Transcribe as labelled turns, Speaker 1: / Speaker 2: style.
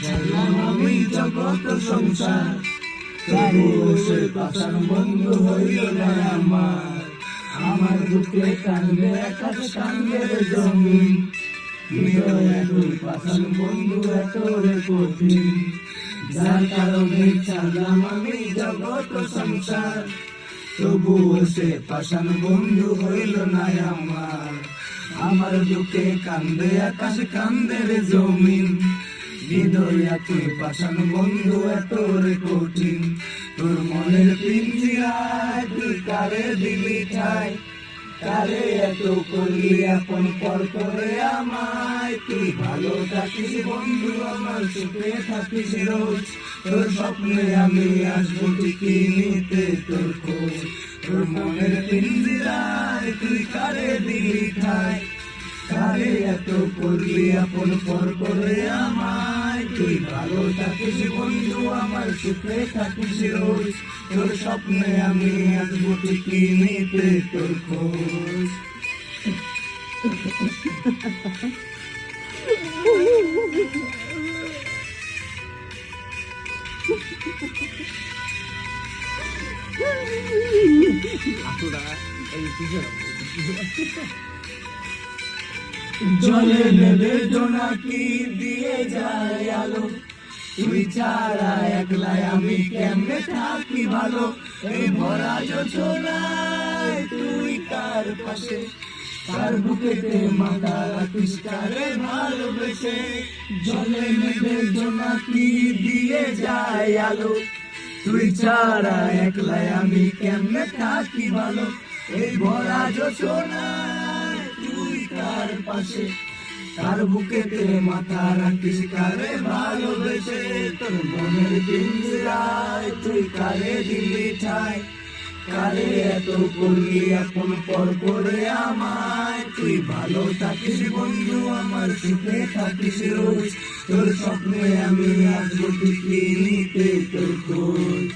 Speaker 1: ছাড়লাম আমি জগৎ সংসার, তবুও সে পাষাণ বন্ধু হইল না আমার। আমার বুকে কান্দে আকাশ কান্দে জমিন, হৃদয় এতই পাষাণ বন্ধু এত রে কঠিন। যার কারণে ছাড়লাম আমি জগৎ সংসার, তবুও সে পাষাণ বন্ধু হইল না আমার। আমার বুকে কান্দে আকাশ কান্দে রে জমিন, হৃদয় এতই পাষাণ বন্ধু এত রে কঠিন। তোর মনের পিঞ্জিরায় তুই কারে দিলি ঠাই, কারে এত করলি আপন পর করে আমায়। তুই ভালো থাকিস বন্ধু আমার, সুখে থাকিস রোজ, তোর স্বপ্নে আমি আসবো ঠিকই নিতে তোর খোঁজ। তোর মনের পিঞ্জিরায় তুই কারে দিলি ঠাই, কারে এত করলি আপন পর করে আমায়। তুই ভালো থাকিস বন্ধু আমার, সুখে থাকিস রোজ, তোর স্বপ্নে আমি আসবো ঠিকই নিতে তোর খোঁজ। জলে নেবে জোনাকি দিয়ে যায় আলো, তুই ছাড়া একলাই আমি কেমনে থাকি ভালো। এই ভরা যোজনায় তুই কার পাশে, কার বুকেতে মাথা রাখিস কারে ভালোবেসে। জলে নেবে জোনাকি দিয়ে যায় আলো, তুই ছাড়া একলাই আমি কেমনে থাকি ভালো। এই ভরা যোজনায় তুই কার পাশে, কার বুকেতে মাথা রাখিস কারে ভালোবেসে। তোর মনের পিঞ্জিরায় তুই কারে দিলি ঠাই, কারে এত করলি আপন পর করে আমায়। তুই ভালো থাকিস বন্ধু আমার, সুখে থাকিস রোজ, তোর স্বপ্নে আমি আসবো ঠিকই নিতে তোর খোঁজ।